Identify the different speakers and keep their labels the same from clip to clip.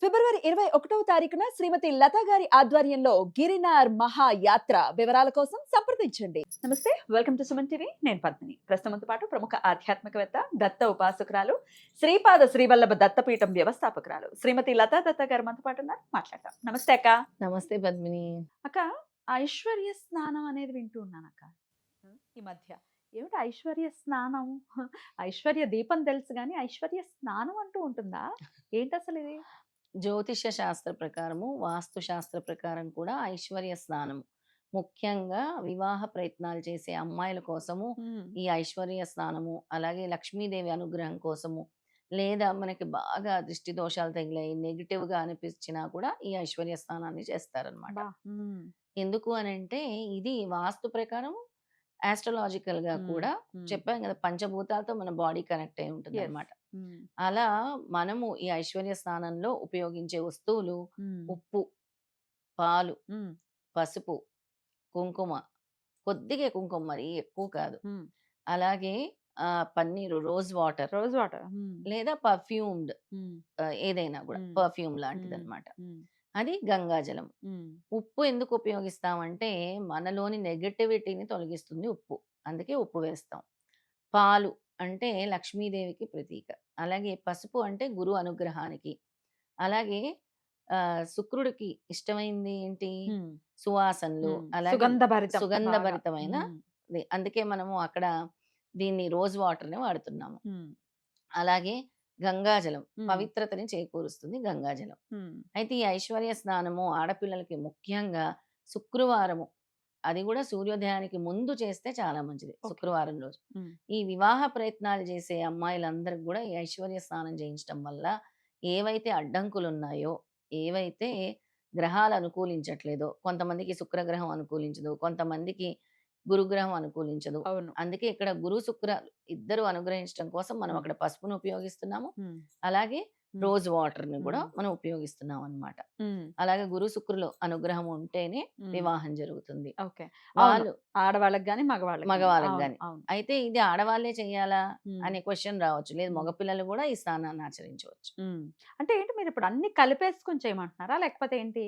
Speaker 1: ఫిబ్రవరి 21వ తారీఖున శ్రీమతి లతా గారి ఆధ్వర్యంలో గిరినార్ మహాయాత్ర వివరాల కోసం సంప్రదించండి. నమస్తే, వెల్కమ్ టు సుమన్ టీవీ. నేను పద్మిని. ప్రస్తుతంతో పాటు ప్రముఖ ఆధ్యాత్మికవేత్త, దత్త ఉపాసకురాలు, శ్రీపాద శ్రీవల్లభ దత్తపీఠం వ్యవస్థాపకురాలు శ్రీమతి లతా దత్త గారు మనతో పాటు ఉన్నారు. మాట్లాడతాం. నమస్తే అక్క.
Speaker 2: నమస్తే పద్మిని.
Speaker 1: అక్క, ఐశ్వర్య స్నానం అనేది వింటూ ఉన్నాను అక్క ఈ మధ్య. ఏమిటి ఐశ్వర్య స్నానం? ఐశ్వర్య దీపం తెలుసు కానీ ఐశ్వర్య స్నానం అంటూ ఉంటుందా? ఏంటి అసలు ఇది?
Speaker 2: జ్యోతిష శాస్త్ర ప్రకారము, వాస్తు శాస్త్ర ప్రకారం కూడా ఐశ్వర్య స్నానం ముఖ్యంగా వివాహ ప్రయత్నాలు చేసే అమ్మాయిల కోసము ఈ ఐశ్వర్య స్నానము, అలాగే లక్ష్మీదేవి అనుగ్రహం కోసము, లేదా మనకి బాగా దృష్టి దోషాలు తగిలాయి, నెగిటివ్ గా అనిపించినా కూడా ఈ ఐశ్వర్య స్నానాన్ని చేస్తారనమాట.
Speaker 1: బా.
Speaker 2: ఎందుకు అని అంటే ఇది వాస్తు ప్రకారం ఆస్ట్రలాజికల్ గా కూడా చెప్పాం కదా, పంచభూతాలతో మన బాడీ కనెక్ట్ అయి ఉంటుంది అనమాట. అలా మనము ఈ ఐశ్వర్య స్నానంలో ఉపయోగించే వస్తువులు ఉప్పు, పాలు, పసుపు, కుంకుమ, కొద్దిగా కుంకుమ, మరి ఎక్కువ కాదు. అలాగే పన్నీరు, రోజ్ వాటర్, లేదా పర్ఫ్యూమ్డ్ ఏదైనా కూడా పర్ఫ్యూమ్ లాంటిది అనమాట. అది గంగాజలం. ఉప్పు ఎందుకు ఉపయోగిస్తామంటే మనలోని నెగటివిటీని తొలగిస్తుంది ఉప్పు, అందుకే ఉప్పు వేస్తాం. పాలు అంటే లక్ష్మీదేవికి ప్రతీక. అలాగే పసుపు అంటే గురు అనుగ్రహానికి. అలాగే శుక్రుడికి ఇష్టమైంది ఏంటి? సువాసనలు, అలాగే సుగంధభరితమైన అందుకే మనము అక్కడ దీన్ని రోజ్ వాటర్ ని వాడుతున్నాము. అలాగే గంగాజలం పవిత్రతని చేకూరుస్తుంది గంగాజలం. అయితే ఈ ఐశ్వర్య స్నానము ఆడపిల్లలకి ముఖ్యంగా శుక్రవారము, అది కూడా సూర్యోదయానికి ముందు చేస్తే చాలా మంచిది. శుక్రవారం రోజు ఈ వివాహ ప్రయత్నాలు చేసే అమ్మాయిలందరికి కూడా ఈ ఐశ్వర్య స్నానం చేయించడం వల్ల ఏవైతే అడ్డంకులు ఉన్నాయో, ఏవైతే గ్రహాలు అనుకూలించట్లేదో, కొంతమందికి శుక్రగ్రహం అనుకూలించదు, కొంతమందికి గురుగ్రహం అనుకూలించదు. అందుకే ఇక్కడ గురు శుక్ర ఇద్దరు అనుగ్రహించడం కోసం మనం అక్కడ పసుపును ఉపయోగిస్తున్నాము. అలాగే రోజ్ వాటర్ ని కూడా మనం ఉపయోగిస్తున్నాం అన్నమాట. అలాగే గురు శుక్రులు అనుగ్రహం ఉంటేనే వివాహం జరుగుతుంది.
Speaker 1: వాళ్ళు ఆడవాళ్ళకి గాని
Speaker 2: మగవాళ్ళకి గాని. అయితే ఇది ఆడవాళ్లే చెయ్యాలా అనే క్వశ్చన్ రావచ్చు. లేదు, మగపిల్లలు కూడా ఈ స్నానాన్ని ఆచరించవచ్చు.
Speaker 1: అంటే ఏంటి, మీరు ఇప్పుడు అన్ని కలిపేసుకుని చేయమంటున్నారా లేకపోతే ఏంటి?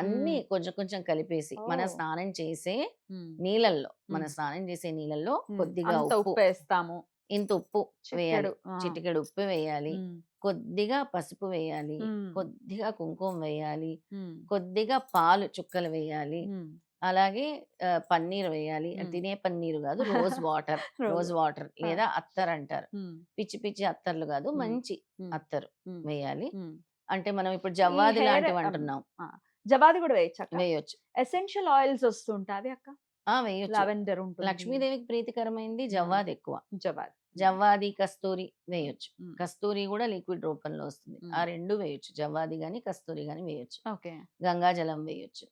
Speaker 2: అన్ని కొంచెం కొంచెం కలిపేసి మన స్నానం చేసే నీళ్ళల్లో, కొద్దిగా ఉప్పు వేస్తాము. ఇంత ఉప్పు వేయాలి, చిటికెడు ఉప్పు వేయాలి, కొద్దిగా పసుపు వేయాలి, కొద్దిగా కుంకుమ వేయాలి, కొద్దిగా పాలు చుక్కలు వేయాలి, అలాగే పన్నీర్ వేయాలి. తినే పన్నీరు కాదు, రోజ్ వాటర్ లేదా అత్తర్ అంటారు. పిచ్చి పిచ్చి అత్తర్లు కాదు, మంచి అత్తరు వేయాలి. అంటే మనం ఇప్పుడు జవ్వాది లాంటివి అంటున్నాం,
Speaker 1: జవాది కూడా
Speaker 2: వేయొచ్చు.
Speaker 1: ఎసెన్షియల్ ఆయిల్స్ వస్తుంటాది అక్క,
Speaker 2: వేయొచ్చు.
Speaker 1: లావెండర్ ఉంటుంది.
Speaker 2: లక్ష్మీదేవికి ప్రీతికరమైంది జవ్వాది ఎక్కువ. జవ్వాది, కస్తూరి వేయొచ్చు. కస్తూరి కూడా లిక్విడ్ రూపంలో వస్తుంది. ఆ రెండు వేయొచ్చు, జవ్వాది గాని కస్తూరి గాని వేయొచ్చు. గంగాజలం వేయొచ్చు.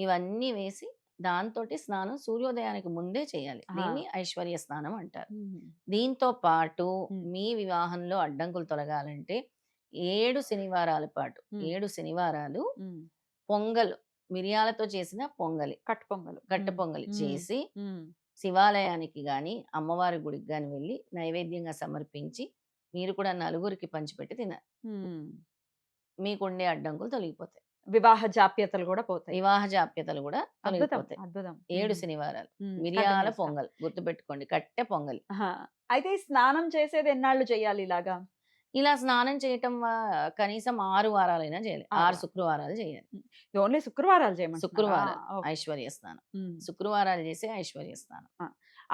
Speaker 2: ఇవన్నీ వేసి దాంతో స్నానం సూర్యోదయానికి ముందే చేయాలి. దీన్ని ఐశ్వర్య స్నానం అంటారు. దీంతో పాటు మీ వివాహంలో అడ్డంకులు తొలగాలంటే 7 శనివారాల పాటు 7 శనివారాలు పొంగల్, మిరియాలతో చేసిన పొంగలి, కట్ట పొంగలి చేసి శివాలయానికి గాని అమ్మవారి గుడికి గాని వెళ్ళి నైవేద్యంగా సమర్పించి మీరు కూడా నలుగురికి పంచిపెట్టి తినాలి. మీకుండే అడ్డంకులు తొలగిపోతాయి.
Speaker 1: వివాహ జాప్యతలు కూడా
Speaker 2: తొలగిపోతాయి. 7 శనివారాలు మిరియాల పొంగల్, గుర్తుపెట్టుకోండి, కట్టె పొంగలి.
Speaker 1: అయితే స్నానం చేసేది ఎన్నాళ్ళు చేయాలి?
Speaker 2: ఇలా స్నానం చేయటం కనీసం 6 వారాలైనా చేయాలి. 6 శుక్రవారాలు చేయాలి.
Speaker 1: ఓన్లీ శుక్రవారాలు చేయమని?
Speaker 2: శుక్రవారాలు ఐశ్వర్య స్నానం. శుక్రవారాలు చేసే ఐశ్వర్య స్నానం.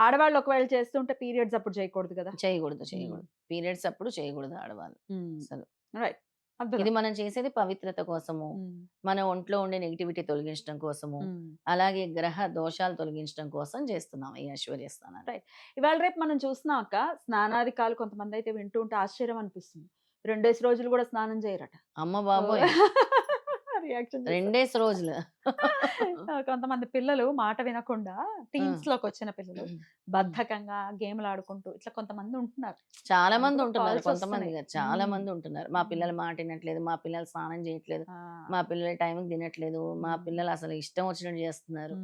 Speaker 1: ఆడవాళ్ళు ఒకవేళ చేస్తుంటే పీరియడ్స్ అప్పుడు చేయకూడదు కదా?
Speaker 2: చేయకూడదు. పీరియడ్స్ అప్పుడు చేయకూడదు ఆడవాళ్ళు అసలు.
Speaker 1: రైట్.
Speaker 2: ఇది మనం చేసేది పవిత్రత కోసము, మన ఒంట్లో ఉండే నెగిటివిటీ తొలగించడం కోసము, అలాగే గ్రహ దోషాలు తొలగించడం కోసం చేస్తున్నాం ఈ ఐశ్వర్య స్నానం.
Speaker 1: రైట్. ఇవాళ రేపు మనం చూస్తున్నాం అక్క, స్నానాధికాలు కొంతమంది అయితే వింటూ ఉంటే ఆశ్చర్యం అనిపిస్తుంది. 2 రోజులు కూడా స్నానం చేయరట.
Speaker 2: అమ్మ బాబోయ్,
Speaker 1: రియాక్షన్
Speaker 2: 2 రోజులు.
Speaker 1: కొంతమంది పిల్లలు మాట వినకుండా, టీన్స్ లోకి వచ్చిన పిల్లలు బద్ధకంగా గేమ్లు ఆడుకుంటూ ఇట్లా కొంతమంది ఉంటున్నారు.
Speaker 2: చాలా మంది ఉంటున్నారు, కొంతమంది చాలా మంది ఉంటున్నారు. మా పిల్లలు మాట వినట్లేదు, మా పిల్లలు స్నానం చేయట్లేదు, మా పిల్లలు టైంకి తినట్లేదు, మా పిల్లలు అసలు ఇష్టం వచ్చినట్టు చేస్తున్నారు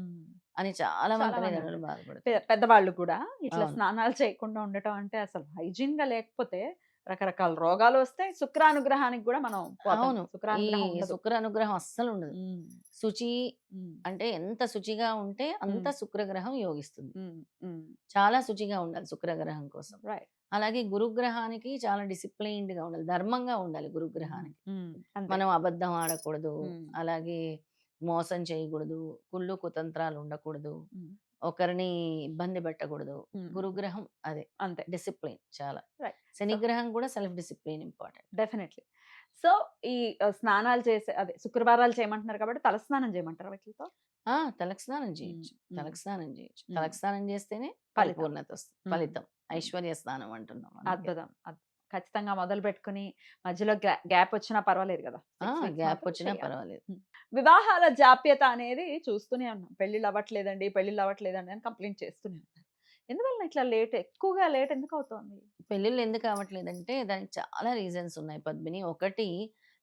Speaker 2: అని చాలా మంది తల్లిదండ్రులు బాధపడుతారు.
Speaker 1: పెద్దవాళ్ళు కూడా ఇట్లా స్నానాలు చేయకుండా ఉండటం అంటే అసలు హైజీన్ గా లేకపోతే రకరకాల రోగాలు వస్తాయి. శుక్రానుగ్రహానికి కూడా మనం పోతాం.
Speaker 2: అవును. ఈ
Speaker 1: శుక్రానుగ్రహం ఉండదు.
Speaker 2: శుక్ర అనుగ్రహం అస్సలు ఉండదు.
Speaker 1: హ్మ్.
Speaker 2: శుచి
Speaker 1: హ్మ్.
Speaker 2: అంటే ఎంత శుచిగా ఉంటే అంత
Speaker 1: హ్మ్.
Speaker 2: శుక్రగ్రహం యోగిస్తుంది.
Speaker 1: హ్మ్. హ్మ్.
Speaker 2: చాలా శుచిగా ఉండాలి శుక్రగ్రహం కోసం.
Speaker 1: రైట్.
Speaker 2: అలాగే గురుగ్రహానికి చాలా డిసిప్లైన్డ్‌గా ఉండాలి. ధర్మంగా ఉండాలి
Speaker 1: హ్మ్.
Speaker 2: గురుగ్రహానికి.
Speaker 1: హ్మ్. అంతే.
Speaker 2: మనం అబద్ధం ఆడకూడదు.
Speaker 1: హ్మ్.
Speaker 2: అలాగే మోసం చేయకూడదు. కుళ్ళు కుతంత్రాలు ఉండకూడదు.
Speaker 1: హ్మ్.
Speaker 2: ఒకరిని ఇబ్బంది పెట్టకూడదు.
Speaker 1: హ్మ్.
Speaker 2: గురుగ్రహం అదే
Speaker 1: అంతే.
Speaker 2: డిసిప్లిన్ చాలా.
Speaker 1: రైట్. సో
Speaker 2: శనిగ్రహం కూడా self discipline important.
Speaker 1: Definitely. So, ఈ స్నానాలు చేసే అదే శుక్రవారాలు చేయమంటున్నారు కాబట్టి తలస్నానం చేయమంటారా వీటిలతో?
Speaker 2: తలకి స్నానం
Speaker 1: హ్మ్.
Speaker 2: చేయొచ్చు.
Speaker 1: హ్మ్.
Speaker 2: తలకి స్నానం చేయొచ్చు.
Speaker 1: హ్మ్.
Speaker 2: తలకి స్నానం చేస్తేనే
Speaker 1: ఫలితం.
Speaker 2: పరిపూర్ణత వస్తుంది.
Speaker 1: హ్మ్.
Speaker 2: ఫలితం.
Speaker 1: హ్మ్.
Speaker 2: ఐశ్వర్య స్నానం అంటున్నాం అందుకే.
Speaker 1: అద్భుతం. ఖచ్చితంగా మొదలుపెట్టుకొని మధ్యలో గ్యాప్ వచ్చినా పర్వాలేదు గదా! 6 వీక్స్
Speaker 2: గ్యాప్
Speaker 1: మాత్రం
Speaker 2: వచ్చినా
Speaker 1: చేయాలి.
Speaker 2: పర్వాలేదు.
Speaker 1: హ్మ్. వివాహాల జాప్యత అనేది చూస్తూనే ఉన్నాం. పెళ్ళిళ్ళు అవ్వట్లేదండి, పెళ్ళిళ్ళు అవ్వట్లేదండి అని కంప్లెయింట్ చేస్తూనే ఉన్నారు. ఎందువలన ఇట్లా ఎక్కువగా లేట్ ఎందుకవుతోంది?
Speaker 2: పెళ్ళిళ్ళు ఎందుకు అవ్వట్లేదంటే దానికి చాలా రీజన్స్ ఉన్నాయి పద్మిని. ఒకటి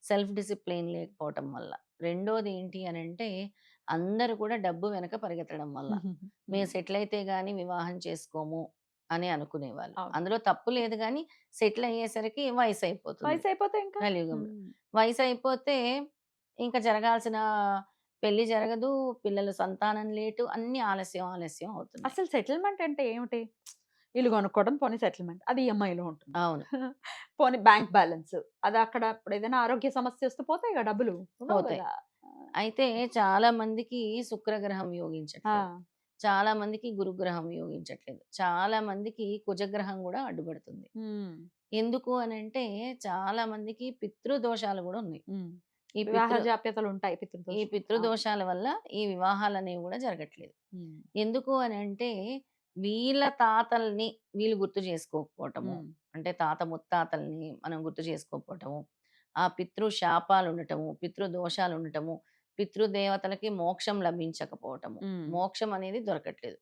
Speaker 2: సెల్ఫ్ డిసిప్లిన్ లేకపోవటం వల్ల. రెండోది ఏంటి అనంటే అందరూ కూడా డబ్బు వెనక పరిగెత్తడం వల్ల. మేము
Speaker 1: హ్మ్.
Speaker 2: సెటిల్ అయితే గాని వివాహం చేసుకోము అని అనుకునేవాళ్ళు.
Speaker 1: అవును.
Speaker 2: అందులో తప్పు లేదు గానీ సెటిల్ అయ్యేసరికి వయసయిపోతుంది.
Speaker 1: వయసయిపోతే ఇంకా?
Speaker 2: కలియుగంలో.
Speaker 1: హ్మ్.
Speaker 2: వయసయిపోతే ఇంక జరగాల్సిన పెళ్లి జరగదు. పిల్లలు సంతానం లేటు అన్నీ ఆలస్యం, ఆలస్యం అవుతున్నాయి.
Speaker 1: అసలు సెటిల్‌మెంట్ అంటే ఏమిటి? ఇల్లు కొనుక్కోవడం పోనీ సెటిల్‌మెంట్. అది ఈఎంఐలో ఉంటుంది.
Speaker 2: అవును.
Speaker 1: పోనీ బ్యాంక్ బ్యాలెన్స్. అది అక్కడ ఇప్పుడు ఏదైనా ఆరోగ్య సమస్య వస్తే పోతాయిగా డబ్బులు. ఉండవు
Speaker 2: పోతాయి.
Speaker 1: గదా!
Speaker 2: అయితే చాలా మందికి శుక్రగ్రహం
Speaker 1: ఆ!
Speaker 2: యోగించట్లేదు. చాలా మందికి గురుగ్రహం యోగించట్లేదు. చాలా మందికి కుజగ్రహం గూడా అడ్డుపడుతుంది.
Speaker 1: హ్మ్.
Speaker 2: ఎందుకు అనంటే చాలా మందికి పితృదోషాలు గూడా ఉన్నాయి.
Speaker 1: హ్మ్.
Speaker 2: ఈ
Speaker 1: వివాహ జాప్యతలుంటాయి
Speaker 2: ఈ
Speaker 1: పితృదోషం. అవును.
Speaker 2: పితృదోషాల వల్ల ఈ వివాహాలనేవి గూడా జరగట్లేదు.
Speaker 1: హ్మ్.
Speaker 2: ఎందుకు అనంటే వీళ్ళ తాతల్ని వీళ్ళు గుర్తు చేసుకోకపోవటము.
Speaker 1: హ్మ్.
Speaker 2: అంటే తాత ముత్తాతల్ని మనం గుర్తు చేసుకోకపోవటము. ఆ పితృ శాపాలుండటము, పితృదోషాలుండటము, పితృదేవతలకి మోక్షం లభించకపోవటము.
Speaker 1: హ్మ్.
Speaker 2: మోక్షం అనేది దొరకట్లేదు.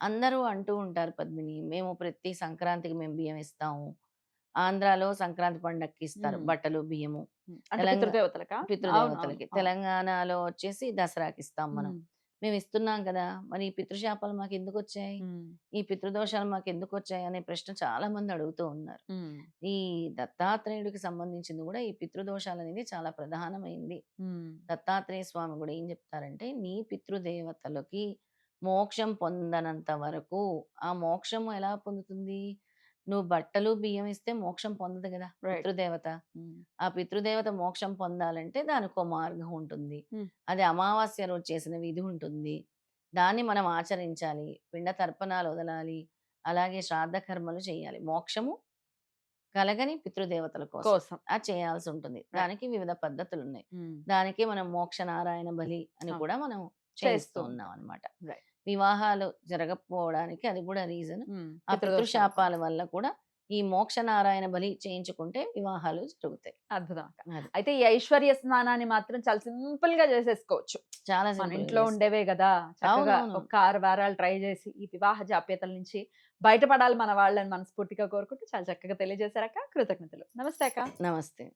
Speaker 2: అందరూ అంటూ ఉంటారు పద్మిని, మేము ప్రతి సంక్రాంతికి మేము బియ్యం ఇస్తాము. ఆంధ్రాలో సంక్రాంతి పండక్కి ఇస్తారు
Speaker 1: హ్మ్.
Speaker 2: బట్టలు, బియ్యము.
Speaker 1: హ్మ్. అంటే
Speaker 2: తెలంగా
Speaker 1: పితృదేవతలకా? అవునవును.
Speaker 2: పితృదేవతలకి.
Speaker 1: అవును.
Speaker 2: తెలంగాణలో వచ్చేసి దసరాకిస్తాం మనం.
Speaker 1: హ్మ్.
Speaker 2: మేమిస్తున్నాం కదా! మరి ఈ పితృశాపాలు మాకెందుకొచ్చాయి?
Speaker 1: హ్మ్.
Speaker 2: ఈ పితృదోషాలు మాకెందుకొచ్చాయి? అనే ప్రశ్న చాలా మంది అడుగుతూ ఉన్నారు.
Speaker 1: హ్మ్.
Speaker 2: ఈ దత్తాత్రేయుడికి సంబంధించింది గూడా ఈ పితృదోషాలనేది చాలా ప్రధానమైంది.
Speaker 1: హ్మ్.
Speaker 2: దత్తాత్రేయ స్వామి గూడా ఏం జెప్తారంటే, నీ పితృదేవతలకి మోక్షం పొందనంత వరకు ఆ మోక్షం ఎలా పొందుతుంది? నువ్వు బట్టలు, బియ్యం ఇస్తే మోక్షం పొందదు గదా!
Speaker 1: రైట్.
Speaker 2: పితృదేవత.
Speaker 1: హ్మ్.
Speaker 2: ఆ పితృదేవత మోక్షం పొందాలంటే దానికో మార్గం ఉంటుంది.
Speaker 1: హ్మ్.
Speaker 2: అది అమావాస్య రోజు చేసిన విధి ఉంటుంది. దాన్ని మనం ఆచరించాలి. పిండ తర్పణాలు వదలాలి. అలాగే శ్రాద్ధ కర్మలు చేయాలి. మోక్షము కలగని పితృదేవతల కోసం.
Speaker 1: కోసం.
Speaker 2: అది చేయాల్సుంటుంది.
Speaker 1: రైట్.
Speaker 2: దానికి వివిధ పద్ధతులున్నాయి.
Speaker 1: హ్మ్.
Speaker 2: దానికి మనం మోక్ష నారాయణ బలి అని
Speaker 1: అవును.
Speaker 2: కూడా మనం చేయిస్తూ
Speaker 1: చేస్తూ ఉంటాం.
Speaker 2: ఉన్నామనమాట.
Speaker 1: రైట్.
Speaker 2: వివాహాలు జరగకపోవడానికి అది కూడా రీజన్.
Speaker 1: హ్మ్.
Speaker 2: ఆ
Speaker 1: పితృదోషాల వల్ల.
Speaker 2: పితృశాపాల వల్ల కూడా ఈ మోక్ష నారాయణ బలి చేయించుకుంటే వివాహాలు జరుగుతాయి.
Speaker 1: అద్భుతం అక్క.
Speaker 2: అది.
Speaker 1: అయితే ఈ ఐశ్వర్య స్నానాన్ని మాత్రం చాలా సింపుల్‌గా చేసేసుకోవచ్చు.
Speaker 2: చాలా
Speaker 1: మన
Speaker 2: సింపుల్‌గా
Speaker 1: ఇంట్లో ఉండేవే గదా! చక్కగా
Speaker 2: అవునవును.
Speaker 1: ఒక 6 వారాలు ట్రై జేసి ఈ వివాహ జాప్యతల నుంచి బయటపడాలి మన వాళ్ళని మనస్ఫూర్తిగా కోరుకుంటూ చాలా చక్కగా తెలియజేశారక్క. కృతజ్ఞతలు. నమస్తే అక్క.
Speaker 2: నమస్తే.